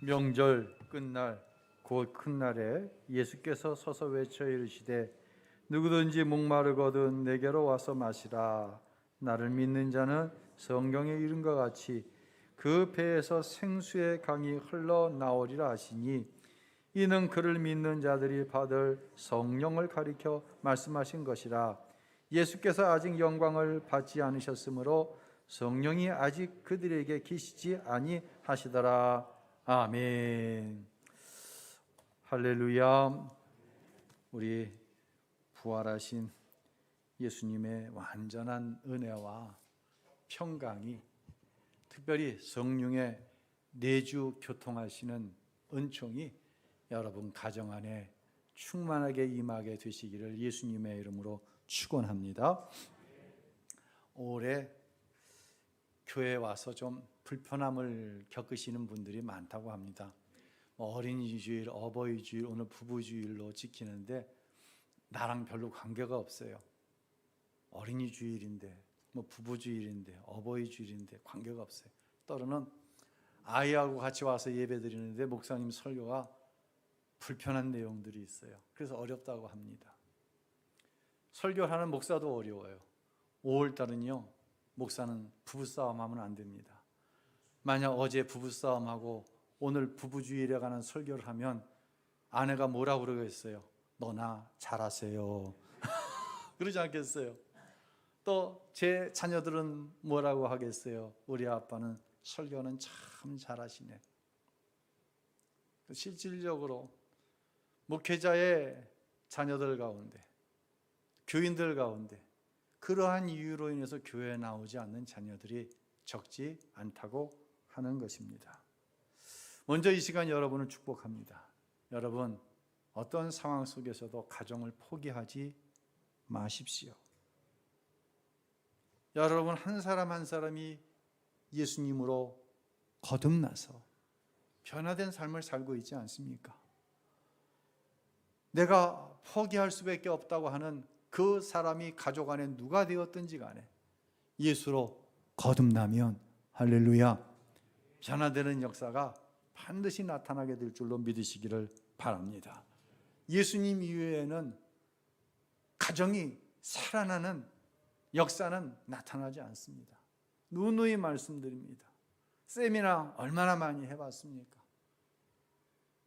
명절 끝날 곧 큰 날에 예수께서 서서 외쳐 이르시되 누구든지 목마르거든 내게로 와서 마시라. 나를 믿는 자는 성경에 이른 것 같이 그 배에서 생수의 강이 흘러나오리라 하시니, 이는 그를 믿는 자들이 받을 성령을 가리켜 말씀하신 것이라. 예수께서 아직 영광을 받지 않으셨으므로 성령이 아직 그들에게 계시지 아니하시더라. 아멘. 할렐루야. 우리 부활하신 예수님의 완전한 은혜와 평강이, 특별히 성령의 내주 교통하시는 은총이 여러분 가정 안에 충만하게 임하게 되시기를 예수님의 이름으로 축원합니다. 올해 교회에 와서 좀 불편함을 겪으시는 분들이 많다고 합니다. 어린이주일, 어버이주일, 오늘 부부주일로 지키는데 나랑 별로 관계가 없어요. 어린이주일인데, 부부주일인데, 어버이주일인데 관계가 없어요. 때로는 아이하고 같이 와서 예배드리는데 목사님 설교가 불편한 내용들이 있어요. 그래서 어렵다고 합니다. 설교하는 목사도 어려워요. 5월달은요, 목사는 부부싸움하면 안 됩니다. 만약 어제 부부싸움하고 오늘 부부주일에 관한 설교를 하면 아내가 뭐라고 그러겠어요? 너나 잘하세요. 그러지 않겠어요? 또 제 자녀들은 뭐라고 하겠어요? 우리 아빠는 설교는 참 잘하시네. 실질적으로 목회자의 자녀들 가운데, 교인들 가운데 그러한 이유로 인해서 교회에 나오지 않는 자녀들이 적지 않다고 하는 것입니다. 먼저 이 시간 여러분을 축복합니다. 여러분, 어떤 상황 속에서도 가정을 포기하지 마십시오. 여러분 한 사람 한 사람이 예수님으로 거듭나서 변화된 삶을 살고 있지 않습니까? 내가 포기할 수밖에 없다고 하는 그 사람이 가족 안에 누가 되었든지 간에 예수로 거듭나면 할렐루야, 변화되는 역사가 반드시 나타나게 될 줄로 믿으시기를 바랍니다. 예수님 이외에는 가정이 살아나는 역사는 나타나지 않습니다. 누누이 말씀드립니다. 세미나 얼마나 많이 해봤습니까?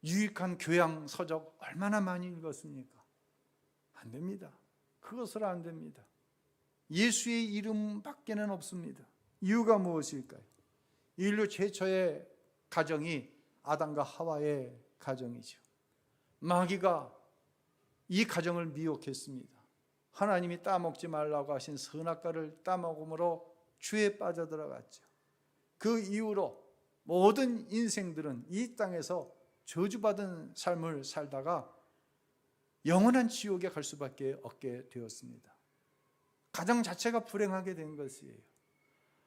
유익한 교양 서적 얼마나 많이 읽었습니까? 안 됩니다. 그것은 안 됩니다. 예수의 이름밖에는 없습니다. 이유가 무엇일까요? 인류 최초의 가정이 아담과 하와의 가정이죠. 마귀가 이 가정을 미혹했습니다. 하나님이 따먹지 말라고 하신 선악과를 따먹음으로 죄에 빠져들어갔죠. 그 이후로 모든 인생들은 이 땅에서 저주받은 삶을 살다가 영원한 지옥에 갈 수밖에 없게 되었습니다. 가정 자체가 불행하게 된 것이에요.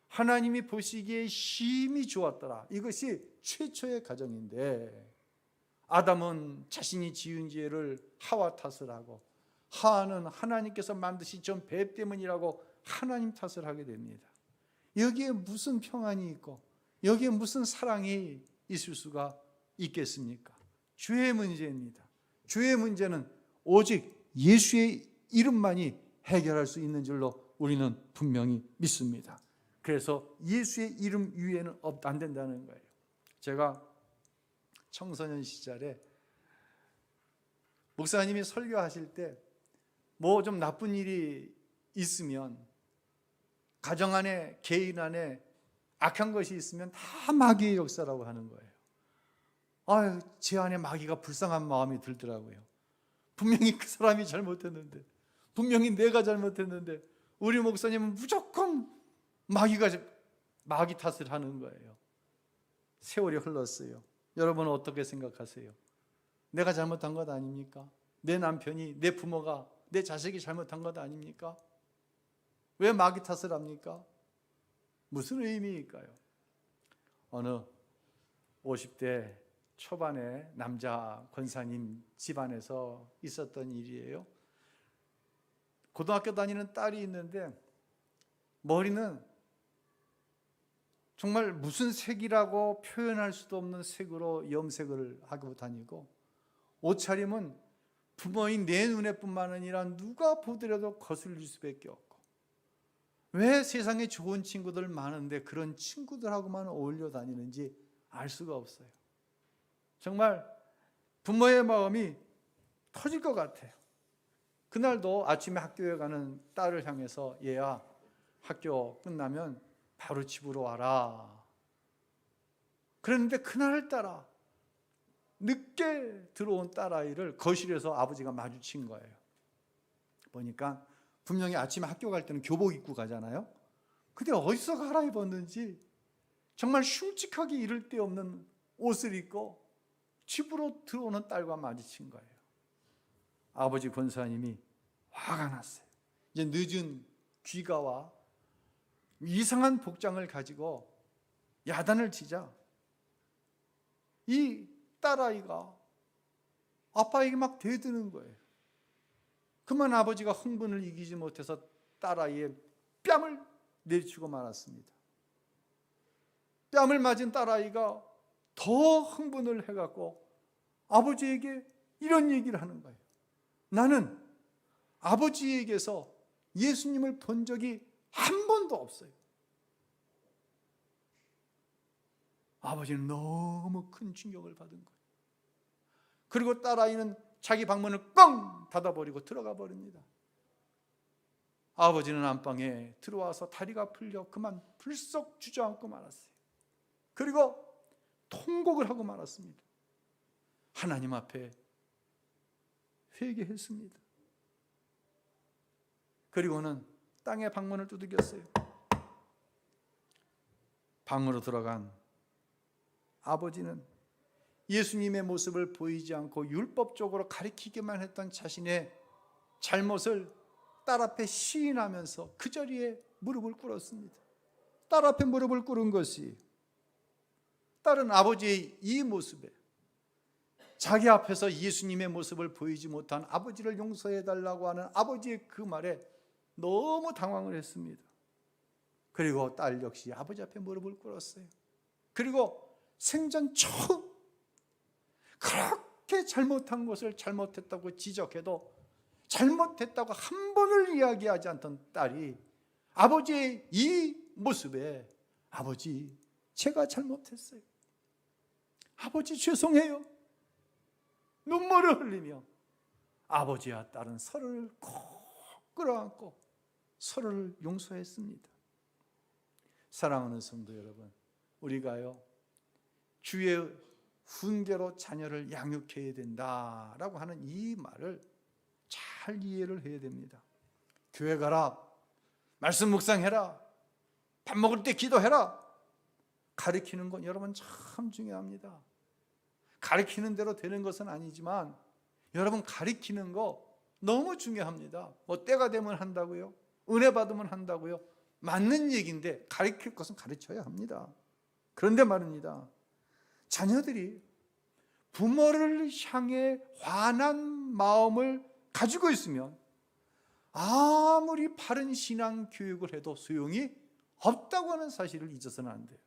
하나님이 보시기에 심히 좋았더라. 이것이 최초의 가정인데, 아담은 자신이 지은 죄를 하와 탓을 하고, 하와는 하나님께서 만드신 전 배 때문이라고 하나님 탓을 하게 됩니다. 여기에 무슨 평안이 있고 여기에 무슨 사랑이 있을 수가 있겠습니까? 죄의 문제입니다. 죄의 문제는 오직 예수의 이름만이 해결할 수 있는 줄로 우리는 분명히 믿습니다. 그래서 예수의 이름 위에는 안 된다는 거예요. 제가 청소년 시절에 목사님이 설교하실 때 뭐 좀 나쁜 일이 있으면, 가정 안에, 개인 안에 악한 것이 있으면 다 마귀의 역사라고 하는 거예요. 아유, 제 안에 마귀가 불쌍한 마음이 들더라고요. 분명히 그 사람이 잘못했는데, 분명히 내가 잘못했는데 우리 목사님은 무조건 마귀 탓을 하는 거예요. 세월이 흘렀어요. 여러분은 어떻게 생각하세요? 내가 잘못한 것 아닙니까? 내 남편이, 내 부모가, 내 자식이 잘못한 것 아닙니까? 왜 마귀 탓을 합니까? 무슨 의미일까요? 어느 50대 초반의 남자 권사님 집안에서 있었던 일이에요. 고등학교 다니는 딸이 있는데 머리는 정말 무슨 색이라고 표현할 수도 없는 색으로 염색을 하고 다니고, 옷차림은 부모인 내 눈에뿐만 아니라 누가 보더라도 거슬릴 수밖에 없고, 왜 세상에 좋은 친구들 많은데 그런 친구들하고만 어울려 다니는지 알 수가 없어요. 정말 부모의 마음이 터질 것 같아요. 그날도 아침에 학교에 가는 딸을 향해서, 얘야, 학교 끝나면 바로 집으로 와라. 그랬는데 그날따라 늦게 들어온 딸아이를 거실에서 아버지가 마주친 거예요. 보니까 분명히 아침에 학교 갈 때는 교복 입고 가잖아요. 근데 어디서 갈아입었는지 정말 흉측하게 이를 데 없는 옷을 입고 집으로 들어오는 딸과 마주친 거예요. 아버지 권사님이 화가 났어요. 이제 늦은 귀가와 이상한 복장을 가지고 야단을 치자 이 딸아이가 아빠에게 막 대드는 거예요. 그만 아버지가 흥분을 이기지 못해서 딸아이의 뺨을 내리치고 말았습니다. 뺨을 맞은 딸아이가 더 흥분을 해갖고 아버지에게 이런 얘기를 하는 거예요. 나는 아버지에게서 예수님을 본 적이 한 번도 없어요. 아버지는 너무 큰 충격을 받은 거예요. 그리고 딸아이는 자기 방문을 꽝 닫아버리고 들어가 버립니다. 아버지는 안방에 들어와서 다리가 풀려 그만 불썩 주저앉고 말았어요. 그리고 통곡을 하고 말았습니다. 하나님 앞에 회개했습니다. 그리고는 땅에 방문을 두들겼어요. 방으로 들어간 아버지는 예수님의 모습을 보이지 않고 율법적으로 가리키기만 했던 자신의 잘못을 딸 앞에 시인하면서 그 자리에 무릎을 꿇었습니다. 딸 앞에 무릎을 꿇은 것이, 딸은 아버지의 이 모습에, 자기 앞에서 예수님의 모습을 보이지 못한 아버지를 용서해달라고 하는 아버지의 그 말에 너무 당황을 했습니다. 그리고 딸 역시 아버지 앞에 무릎을 꿇었어요. 그리고 생전 처음 그렇게 잘못한 것을 잘못했다고 지적해도 잘못했다고 한 번을 이야기하지 않던 딸이 아버지의 이 모습에, 아버지, 제가 잘못했어요. 아버지, 죄송해요. 눈물을 흘리며 아버지와 딸은 서로를 꼭 끌어안고 서로를 용서했습니다. 사랑하는 성도 여러분, 우리가요, 주의 훈계로 자녀를 양육해야 된다라고 하는 이 말을 잘 이해를 해야 됩니다. 교회 가라, 말씀 묵상해라, 밥 먹을 때 기도해라, 가르치는 건 여러분 참 중요합니다. 가르치는 대로 되는 것은 아니지만 여러분, 가르치는 거 너무 중요합니다. 뭐 때가 되면 한다고요? 은혜 받으면 한다고요? 맞는 얘기인데 가르칠 것은 가르쳐야 합니다. 그런데 말입니다, 자녀들이 부모를 향해 환한 마음을 가지고 있으면 아무리 바른 신앙 교육을 해도 소용이 없다고 하는 사실을 잊어서는 안 돼요.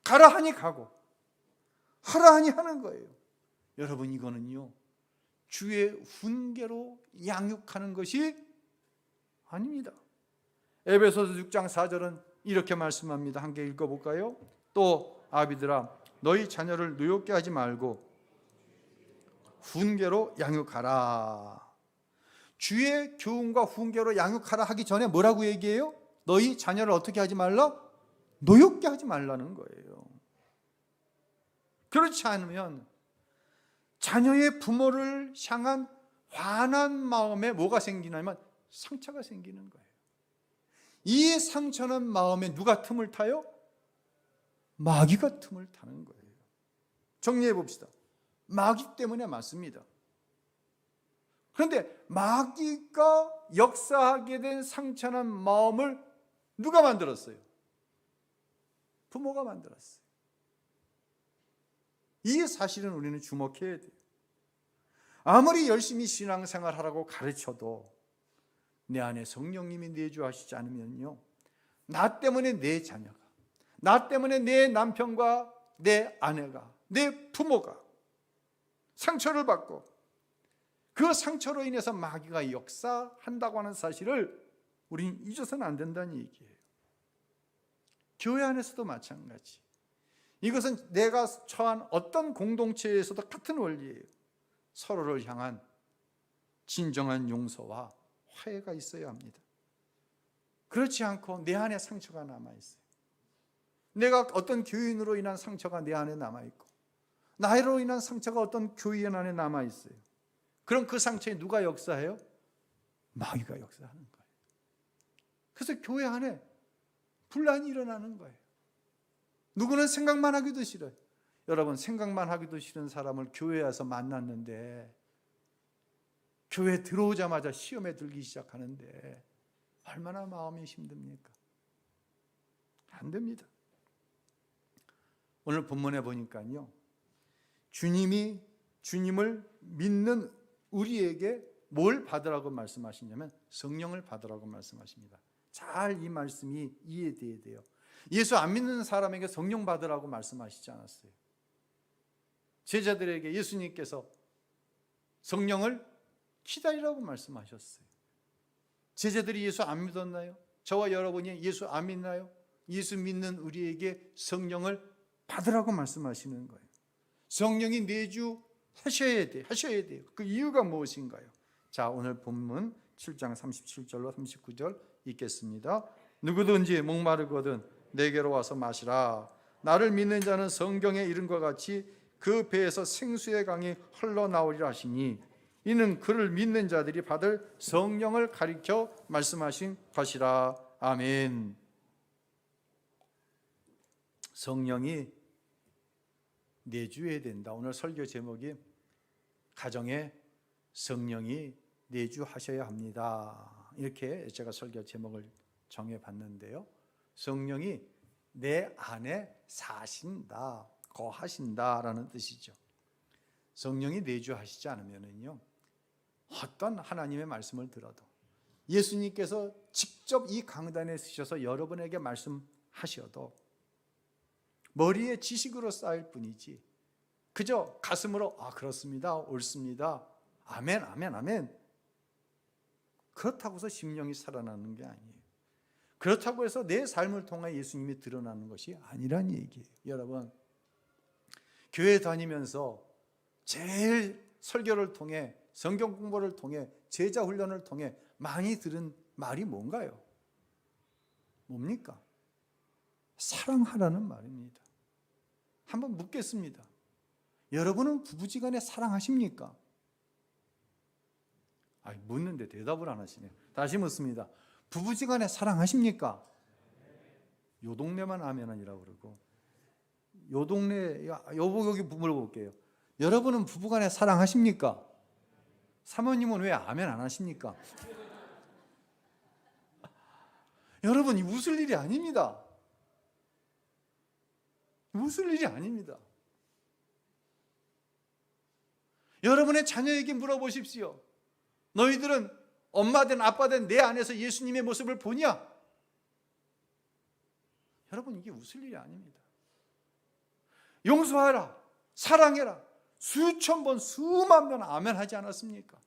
가라 하니 가고 하라 하니 하는 거예요. 여러분, 이거는요, 주의 훈계로 양육하는 것이 아닙니다. 에베소서 6장 4절은 이렇게 말씀합니다. 함께 읽어볼까요? 또 아비들아, 너희 자녀를 노엽게 하지 말고 훈계로 양육하라. 주의 교훈과 훈계로 양육하라 하기 전에 뭐라고 얘기해요? 너희 자녀를 어떻게 하지 말라? 노엽게 하지 말라는 거예요. 그렇지 않으면 자녀의 부모를 향한 환한 마음에 뭐가 생기냐면 상처가 생기는 거예요. 이 상처는 마음에 누가 틈을 타요? 마귀가 틈을 타는 거예요. 정리해 봅시다. 마귀 때문에 맞습니다. 그런데 마귀가 역사하게 된 상처난 마음을 누가 만들었어요? 부모가 만들었어요. 이 사실은 우리는 주목해야 돼요. 아무리 열심히 신앙생활하라고 가르쳐도 내 안에 성령님이 내주하시지 않으면요, 나 때문에 내 자녀가, 나 때문에 내 남편과 내 아내가, 내 부모가 상처를 받고 그 상처로 인해서 마귀가 역사한다고 하는 사실을 우리는 잊어서는 안 된다는 얘기예요. 교회 안에서도 마찬가지. 이것은 내가 처한 어떤 공동체에서도 같은 원리예요. 서로를 향한 진정한 용서와 화해가 있어야 합니다. 그렇지 않고 내 안에 상처가 남아있어요. 내가 어떤 교인으로 인한 상처가 내 안에 남아있고 나로 인한 상처가 어떤 교인 안에 남아있어요. 그럼 그 상처에 누가 역사해요? 마귀가 역사하는 거예요. 그래서 교회 안에 분란이 일어나는 거예요. 누구는 생각만 하기도 싫어요. 여러분, 생각만 하기도 싫은 사람을 교회에 와서 만났는데 교회 들어오자마자 시험에 들기 시작하는데 얼마나 마음이 힘듭니까? 안 됩니다. 오늘 본문에 보니까요, 주님을 믿는 우리에게 뭘 받으라고 말씀하시냐면 성령을 받으라고 말씀하십니다. 잘 이 말씀이 이해돼야 돼요. 예수 안 믿는 사람에게 성령 받으라고 말씀하시지 않았어요. 제자들에게 예수님께서 성령을 기다리라고 말씀하셨어요. 제자들이 예수 안 믿었나요? 저와 여러분이 예수 안 믿나요? 예수 믿는 우리에게 성령을 받으라고 말씀하시는 거예요. 성령이 내주하셔야 돼요. 그 이유가 무엇인가요? 자, 오늘 본문 7장 37절로 39절 읽겠습니다. 누구든지 목마르거든 내게로 와서 마시라. 나를 믿는 자는 성경에 이른 것 같이 그 배에서 생수의 강이 흘러나오리라 하시니 이는 그를 믿는 자들이 받을 성령을 가리켜 말씀하신 것이라. 아멘. 성령이 내주해야 된다. 오늘 설교 제목이 가정에 성령이 내주하셔야 합니다. 이렇게 제가 설교 제목을 정해봤는데요. 성령이 내 안에 사신다, 거하신다라는 뜻이죠. 성령이 내주하시지 않으면요, 어떤 하나님의 말씀을 들어도 예수님께서 직접 이 강단에 서셔서 여러분에게 말씀하셔도 머리에 지식으로 쌓일 뿐이지 그저 가슴으로 그렇습니다, 옳습니다, 아멘, 아멘, 아멘, 그렇다고 해서 심령이 살아나는 게 아니에요. 그렇다고 해서 내 삶을 통해 예수님이 드러나는 것이 아니란 얘기예요. 여러분, 교회 다니면서 제일 설교를 통해, 성경 공부를 통해, 제자 훈련을 통해 많이 들은 말이 뭔가요? 뭡니까? 사랑하라는 말입니다. 한번 묻겠습니다. 여러분은 부부지간에 사랑하십니까? 묻는데 대답을 안 하시네요. 다시 묻습니다. 부부지간에 사랑하십니까? 요 동네만 아멘 아니라고 그러고, 요 동네, 여기 물어볼게요. 여러분은 부부간에 사랑하십니까? 사모님은 왜 아멘 안 하십니까? 여러분, 이 웃을 일이 아닙니다. 웃을 일이 아닙니다. 여러분의 자녀에게 물어보십시오. 너희들은 엄마든 아빠든 내 안에서 예수님의 모습을 보냐? 여러분, 이게 웃을 일이 아닙니다. 용서하라, 사랑해라, 수천 번, 수만 번 아멘 하지 않았습니까?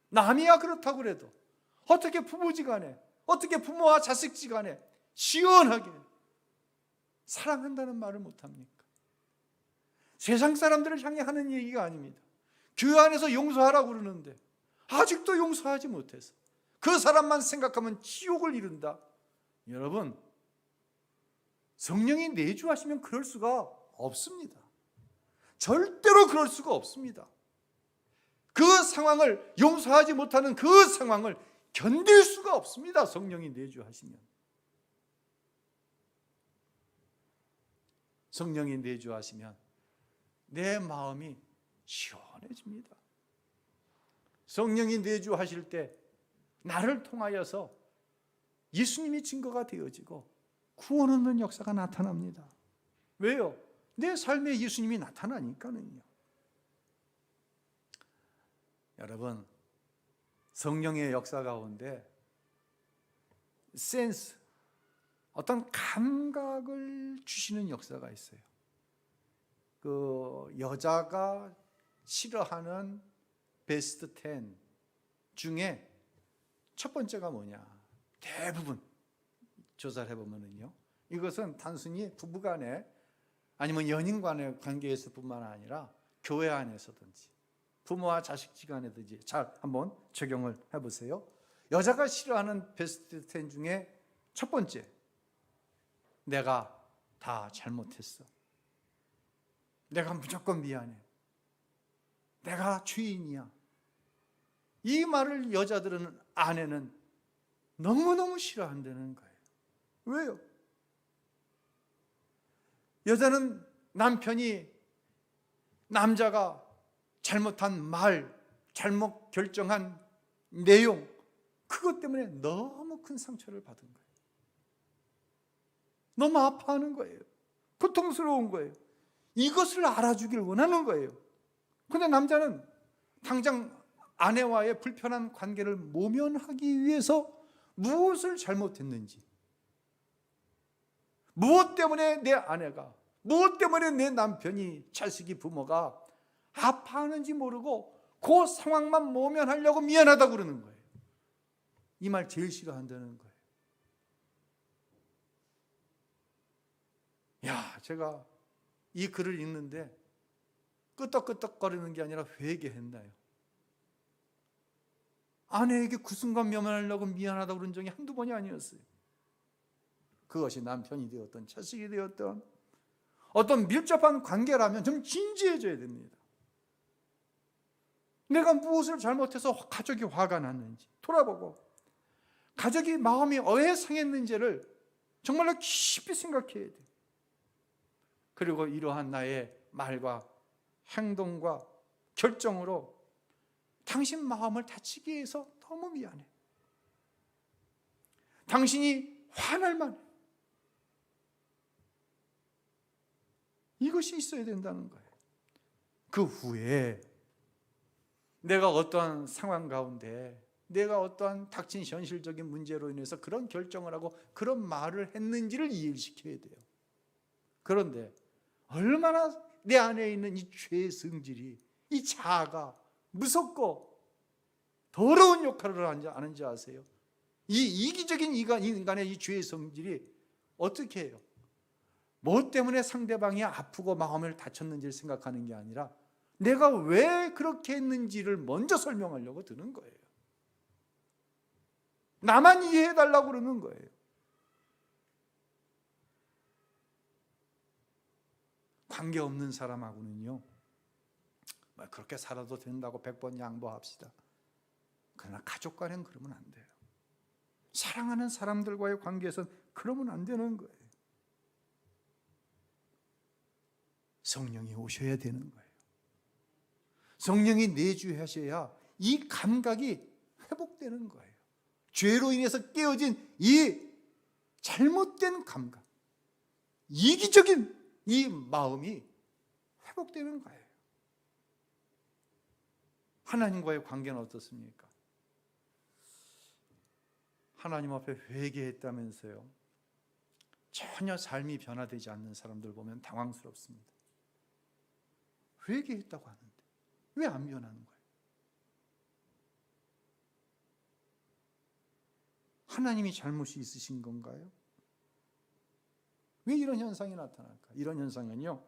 남이야 그렇다고 그래도 어떻게 부부지간에, 어떻게 부모와 자식지간에 시원하게 사랑한다는 말을 못합니까? 세상 사람들을 향해 하는 얘기가 아닙니다. 교회 안에서 용서하라고 그러는데 아직도 용서하지 못해서 그 사람만 생각하면 지옥을 이룬다. 여러분, 성령이 내주하시면 그럴 수가 없습니다. 절대로 그럴 수가 없습니다. 그 상황을, 용서하지 못하는 그 상황을 견딜 수가 없습니다. 성령이 내주하시면. 성령이 내주하시면 내 마음이 시원해집니다. 성령이 내주하실 때 나를 통하여서 예수님이 증거가 되어지고 구원 얻는 역사가 나타납니다. 왜요? 내 삶에 예수님이 나타나니까는요. 여러분, 성령의 역사 가운데 센스, 어떤 감각을 주시는 역사가 있어요. 그 여자가 싫어하는 베스트 10 중에 첫 번째가 뭐냐? 대부분 조사를 해보면요, 이것은 단순히 부부간에 아니면 연인 간의 관계에서뿐만 아니라 교회 안에서든지 부모와 자식지간에든지 잘 한번 적용을 해보세요. 여자가 싫어하는 베스트 10 중에 첫 번째, 내가 다 잘못했어. 내가 무조건 미안해. 내가 죄인이야. 이 말을 여자들은, 아내는 너무너무 싫어한다는 거예요. 왜요? 여자는 남편이, 남자가 잘못한 말, 잘못 결정한 내용, 그것 때문에 너무 큰 상처를 받은 거예요. 너무 아파하는 거예요. 고통스러운 거예요. 이것을 알아주길 원하는 거예요. 그런데 남자는 당장 아내와의 불편한 관계를 모면하기 위해서 무엇을 잘못했는지, 무엇 때문에 내 아내가, 무엇 때문에 내 남편이, 자식이, 부모가 아파하는지 모르고 그 상황만 모면하려고 미안하다고 그러는 거예요. 이 말 제일 싫어한다는 거예요. 야, 제가 이 글을 읽는데 끄떡끄떡거리는 게 아니라 회개했나요? 아내에게 그 순간 면하려고 미안하다고 그런 적이 한두 번이 아니었어요. 그것이 남편이 되었던 자식이 되었던 어떤 밀접한 관계라면 좀 진지해져야 됩니다. 내가 무엇을 잘못해서 가족이 화가 났는지 돌아보고, 가족이 마음이 왜 상했는지를 정말로 깊이 생각해야 돼요. 그리고 이러한 나의 말과 행동과 결정으로 당신 마음을 다치게 해서 너무 미안해. 당신이 화날 만해. 이것이 있어야 된다는 거예요. 그 후에 내가 어떠한 상황 가운데, 내가 어떠한 닥친 현실적인 문제로 인해서 그런 결정을 하고 그런 말을 했는지를 이해시켜야 돼요. 그런데 얼마나 내 안에 있는 이 죄의 성질이, 이 자아가 무섭고 더러운 역할을 하는지 아세요? 이 이기적인 인간의 이 죄의 성질이 어떻게 해요? 뭐 때문에 상대방이 아프고 마음을 다쳤는지를 생각하는 게 아니라 내가 왜 그렇게 했는지를 먼저 설명하려고 드는 거예요. 나만 이해해달라고 그러는 거예요. 관계없는 사람하고는요, 그렇게 살아도 된다고 100번 양보합시다. 그러나 가족 간엔 그러면 안 돼요. 사랑하는 사람들과의 관계에서는 그러면 안 되는 거예요. 성령이 오셔야 되는 거예요. 성령이 내주하셔야 이 감각이 회복되는 거예요. 죄로 인해서 깨어진 이 잘못된 감각, 이기적인 이 마음이 회복되는 거예요. 하나님과의 관계는 어떻습니까? 하나님 앞에 회개했다면서요, 전혀 삶이 변화되지 않는 사람들 보면 당황스럽습니다. 회개했다고 하는데 왜 안 변하는 거예요? 하나님이 잘못이 있으신 건가요? 왜 이런 현상이 나타날까? 이런 현상은요,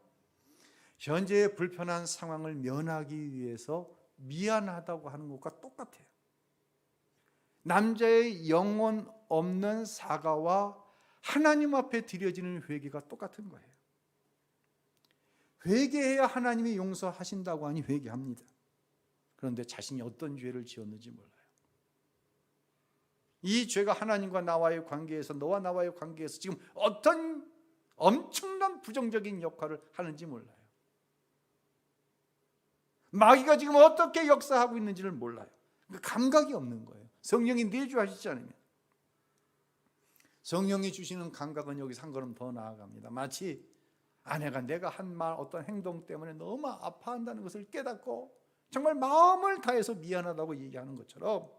현재의 불편한 상황을 면하기 위해서 미안하다고 하는 것과 똑같아요. 남자의 영혼 없는 사과와 하나님 앞에 드려지는 회개가 똑같은 거예요. 회개해야 하나님이 용서하신다고 하니 회개합니다. 그런데 자신이 어떤 죄를 지었는지 몰라요. 이 죄가 하나님과 나와의 관계에서, 너와 나와의 관계에서 지금 어떤 엄청난 부정적인 역할을 하는지 몰라요. 마귀가 지금 어떻게 역사하고 있는지를 몰라요. 감각이 없는 거예요. 성령이 내주하시지 않으면. 성령이 주시는 감각은 여기서 한 걸음 더 나아갑니다. 마치 아내가 내가 한 말, 어떤 행동 때문에 너무 아파한다는 것을 깨닫고 정말 마음을 다해서 미안하다고 얘기하는 것처럼,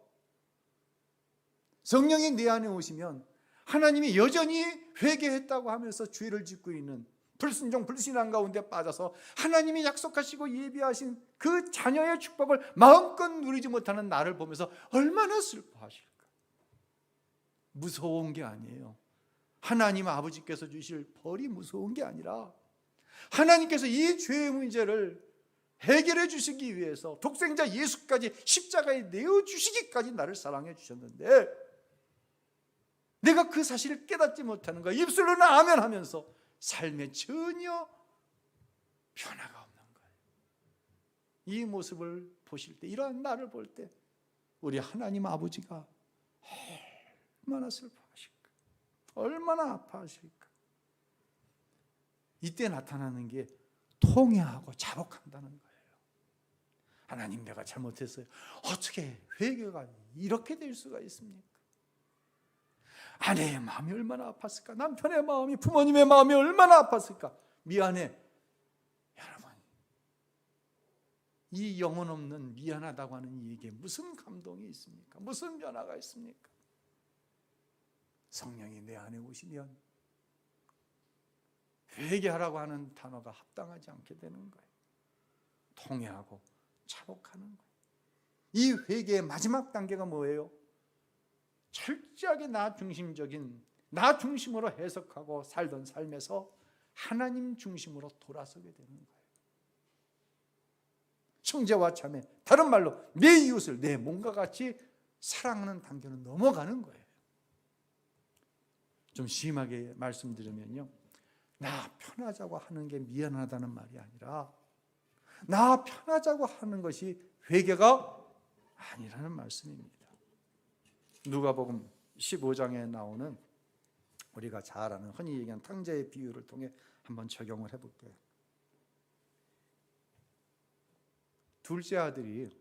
성령이 내 안에 오시면 하나님이 여전히 회개했다고 하면서 죄를 짓고 있는 불순종 불신앙 가운데 빠져서 하나님이 약속하시고 예비하신 그 자녀의 축복을 마음껏 누리지 못하는 나를 보면서 얼마나 슬퍼하실까. 무서운 게 아니에요. 하나님 아버지께서 주실 벌이 무서운 게 아니라 하나님께서 이 죄의 문제를 해결해 주시기 위해서 독생자 예수까지 십자가에 내어주시기까지 나를 사랑해 주셨는데 내가 그 사실을 깨닫지 못하는 거야. 입술로는 아멘 하면서 삶에 전혀 변화가 없는 거예요. 이 모습을 보실 때, 이러한 나를 볼 때 우리 하나님 아버지가 얼마나 슬퍼하실까, 얼마나 아파하실까. 이때 나타나는 게 통회하고 자복한다는 거예요. 하나님, 내가 잘못했어요. 어떻게 회개가 이렇게 될 수가 있습니까? 아내의 마음이 얼마나 아팠을까? 남편의 마음이, 부모님의 마음이 얼마나 아팠을까? 미안해. 여러분, 이 영혼 없는 미안하다고 하는 이에게 무슨 감동이 있습니까? 무슨 변화가 있습니까? 성령이 내 안에 오시면 회개하라고 하는 단어가 합당하지 않게 되는 거예요. 통회하고 자복하는 거예요. 이 회개의 마지막 단계가 뭐예요? 철저하게 나 중심적인, 나 중심으로 해석하고 살던 삶에서 하나님 중심으로 돌아서게 되는 거예요. 형제와 자매, 다른 말로 내 이웃을 내 몸과 같이 사랑하는 단계는 넘어가는 거예요. 좀 심하게 말씀드리면요, 나 편하자고 하는 게 미안하다는 말이 아니라 나 편하자고 하는 것이 회개가 아니라는 말씀입니다. 누가복음 15장에 나오는 우리가 잘 아는 흔히 얘기하는 탕자의 비유를 통해 한번 적용을 해볼게요. 둘째 아들이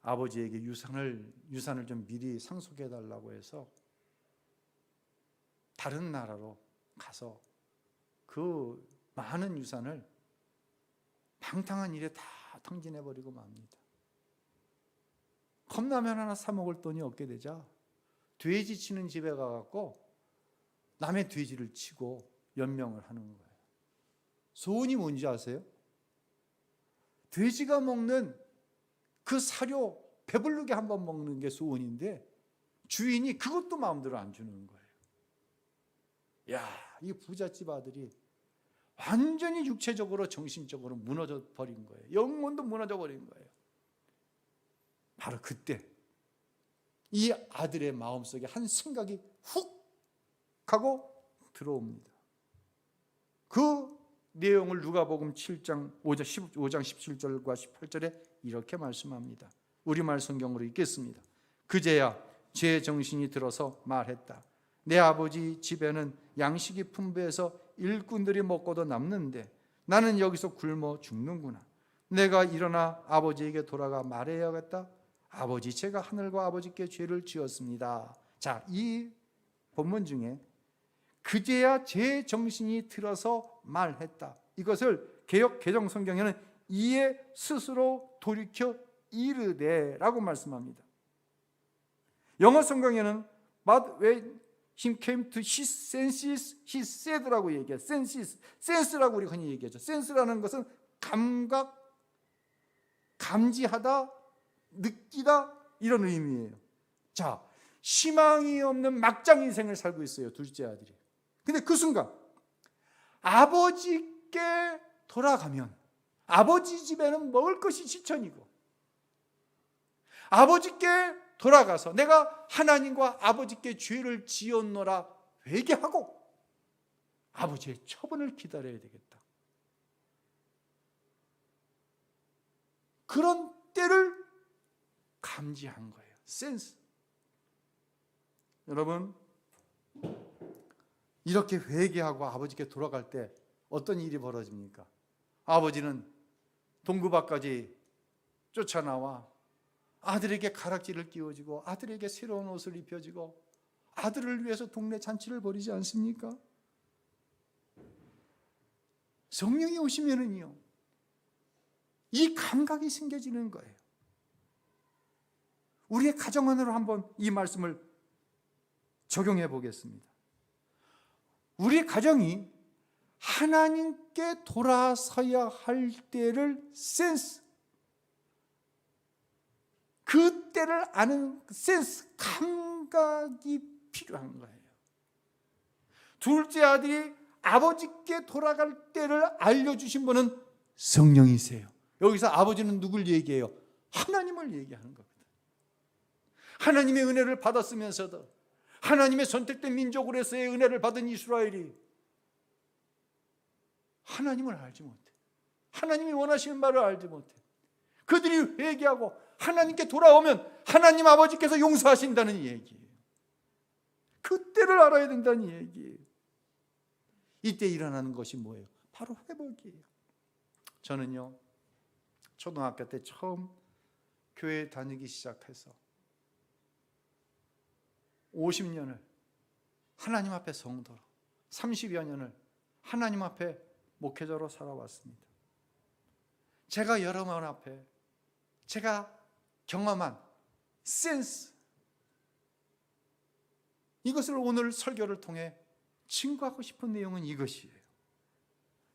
아버지에게 유산을 좀 미리 상속해 달라고 해서 다른 나라로 가서 그 많은 유산을 방탕한 일에 다 탕진해 버리고 맙니다. 컵라면 하나 사 먹을 돈이 없게 되자 돼지 치는 집에 가갖고 남의 돼지를 치고 연명을 하는 거예요. 소원이 뭔지 아세요? 돼지가 먹는 그 사료 배부르게 한번 먹는 게 소원인데 주인이 그것도 마음대로 안 주는 거예요. 야, 이 부잣집 아들이 완전히 육체적으로 정신적으로 무너져 버린 거예요. 영혼도 무너져 버린 거예요. 바로 그때 이 아들의 마음속에 한 생각이 훅 하고 들어옵니다. 그 내용을 누가복음 7장 5장 17절과 18절에 이렇게 말씀합니다. 우리말 성경으로 읽겠습니다. 그제야 제 정신이 들어서 말했다. 내 아버지 집에는 양식이 풍부해서 일꾼들이 먹고도 남는데 나는 여기서 굶어 죽는구나. 내가 일어나 아버지에게 돌아가 말해야겠다. 아버지, 제가 하늘과 아버지께 죄를 지었습니다. 자, 이 본문 중에 그제야 제 정신이 들어서 말했다. 이것을 개역 개정 성경에는 이에 스스로 돌이켜 이르되라고 말씀합니다. 영어 성경에는 But when he came to his senses, he said라고 얘기해요. senses, sense라고 우리 흔히 얘기하죠. sense라는 것은 감각, 감지하다, 느끼다 이런 의미예요. 자, 희망이 없는 막장 인생을 살고 있어요, 둘째 아들이. 근데 그 순간 아버지께 돌아가면 아버지 집에는 먹을 것이 지천이고 아버지께 돌아가서 내가 하나님과 아버지께 죄를 지었노라 회개하고 아버지의 처분을 기다려야 되겠다. 그런 때를 감지한 거예요. 센스. 여러분, 이렇게 회개하고 아버지께 돌아갈 때 어떤 일이 벌어집니까? 아버지는 동구밭까지 쫓아나와 아들에게 가락지를 끼워주고 아들에게 새로운 옷을 입혀주고 아들을 위해서 동네 잔치를 벌이지 않습니까? 성령이 오시면은요, 이 감각이 생겨지는 거예요. 우리의 가정 안으로 한번 이 말씀을 적용해 보겠습니다. 우리 가정이 하나님께 돌아서야 할 때를 센스, 그 때를 아는 센스, 감각이 필요한 거예요. 둘째 아들이 아버지께 돌아갈 때를 알려주신 분은 성령이세요. 여기서 아버지는 누굴 얘기해요? 하나님을 얘기하는 겁니다. 하나님의 은혜를 받았으면서도 하나님의 선택된 민족으로서의 은혜를 받은 이스라엘이 하나님을 알지 못해. 하나님이 원하시는 말을 알지 못해. 그들이 회개하고 하나님께 돌아오면 하나님 아버지께서 용서하신다는 얘기예요. 그때를 알아야 된다는 얘기예요. 이때 일어나는 것이 뭐예요? 바로 회복이에요. 저는요, 초등학교 때 처음 교회 다니기 시작해서 50년을 하나님 앞에 성도로, 30여 년을 하나님 앞에 목회자로 살아왔습니다. 제가 여러분 앞에 제가 경험한 센스, 이것을 오늘 설교를 통해 증거하고 싶은 내용은 이것이에요.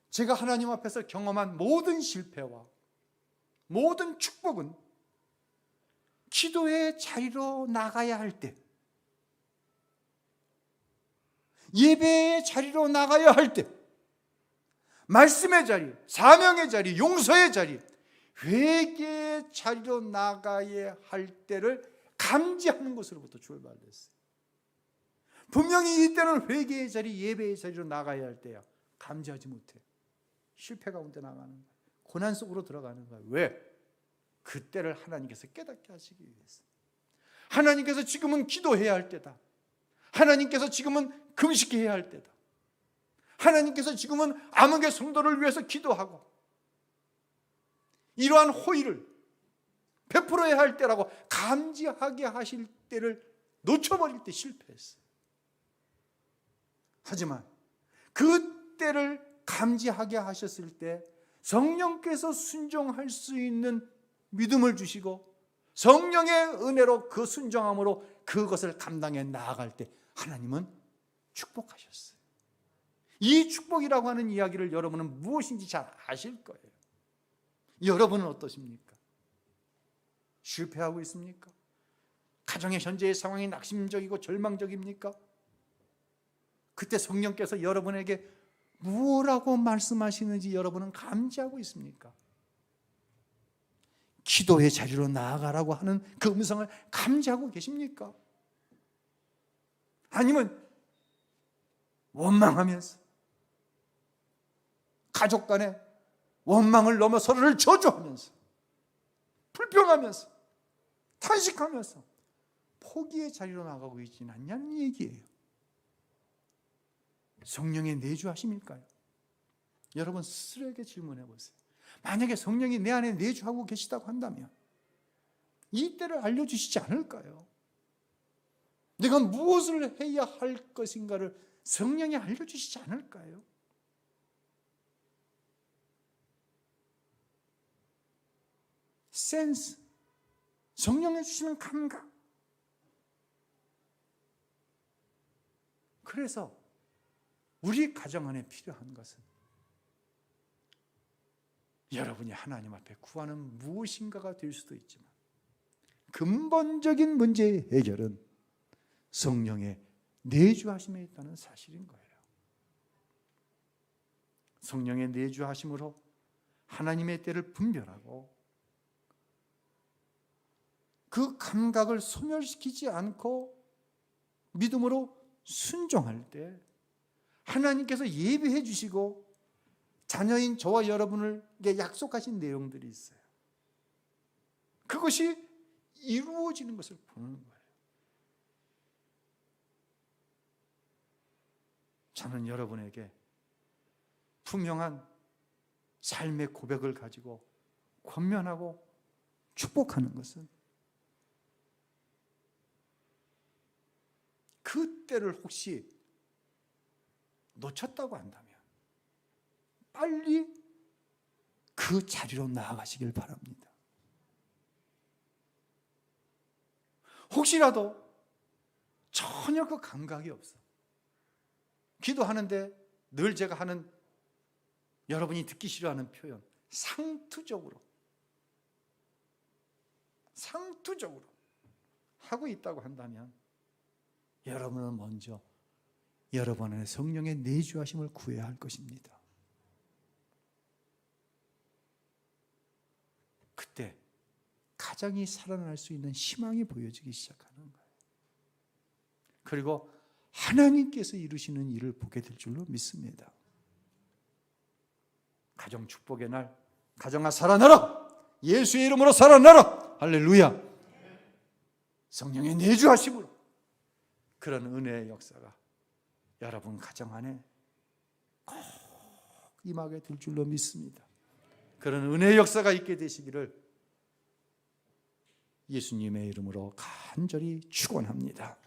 제가 하나님 앞에서 경험한 모든 실패와 모든 축복은 기도의 자리로 나가야 할 때, 예배의 자리로 나가야 할 때, 말씀의 자리, 사명의 자리, 용서의 자리, 회개의 자리로 나가야 할 때를 감지하는 것으로부터 출발됐어요. 분명히 이때는 회개의 자리, 예배의 자리로 나가야 할 때야. 감지하지 못해. 실패 가운데 나가는 거야. 고난 속으로 들어가는 거야. 왜? 그때를 하나님께서 깨닫게 하시기 위해서. 하나님께서 지금은 기도해야 할 때다. 하나님께서 지금은 금식해야 할 때다. 하나님께서 지금은 암흑의 성도를 위해서 기도하고 이러한 호의를 베풀어야 할 때라고 감지하게 하실 때를 놓쳐버릴 때 실패했어요. 하지만 그 때를 감지하게 하셨을 때 성령께서 순종할 수 있는 믿음을 주시고 성령의 은혜로 그 순종함으로 그것을 감당해 나아갈 때 하나님은 축복하셨어요. 이 축복이라고 하는 이야기를 여러분은 무엇인지 잘 아실 거예요. 여러분은 어떠십니까? 실패하고 있습니까? 가정의 현재의 상황이 낙심적이고 절망적입니까? 그때 성령께서 여러분에게 무엇라고 말씀하시는지 여러분은 감지하고 있습니까? 기도의 자리로 나아가라고 하는 그 음성을 감지하고 계십니까? 아니면 원망하면서 가족 간에 원망을 넘어 서로를 저주하면서 불평하면서 탄식하면서 포기의 자리로 나가고 있지는 않냐는 얘기예요. 성령의 내주하심일까요? 여러분 스스로에게 질문해 보세요. 만약에 성령이 내 안에 내주하고 계시다고 한다면 이 때를 알려주시지 않을까요? 내가 무엇을 해야 할 것인가를 성령이 알려주시지 않을까요? 센스, 성령이 주시는 감각. 그래서 우리 가정 안에 필요한 것은 여러분이 하나님 앞에 구하는 무엇인가가 될 수도 있지만 근본적인 문제의 해결은 성령의 내주하심에 있다는 사실인 거예요. 성령의 내주하심으로 하나님의 때를 분별하고 그 감각을 소멸시키지 않고 믿음으로 순종할 때 하나님께서 예비해 주시고 자녀인 저와 여러분에게 약속하신 내용들이 있어요. 그것이 이루어지는 것을 보는 거예요. 저는 여러분에게 분명한 삶의 고백을 가지고 권면하고 축복하는 것은 그 때를 혹시 놓쳤다고 한다면 빨리 그 자리로 나아가시길 바랍니다. 혹시라도 전혀 그 감각이 없어. 기도하는데 늘 제가 하는, 여러분이 듣기 싫어하는 표현, 상투적으로 하고 있다고 한다면 여러분은 먼저 여러분 안에 성령의 내주하심을 구해야 할 것입니다. 그때 가정이 살아날 수 있는 희망이 보여지기 시작하는 거예요. 그리고 하나님께서 이루시는 일을 보게 될 줄로 믿습니다. 가정 축복의 날, 가정아 살아나라! 예수의 이름으로 살아나라! 할렐루야! 성령의 내주하심으로 그런 은혜의 역사가 여러분 가정 안에 꼭 임하게 될 줄로 믿습니다. 그런 은혜의 역사가 있게 되시기를 예수님의 이름으로 간절히 축원합니다.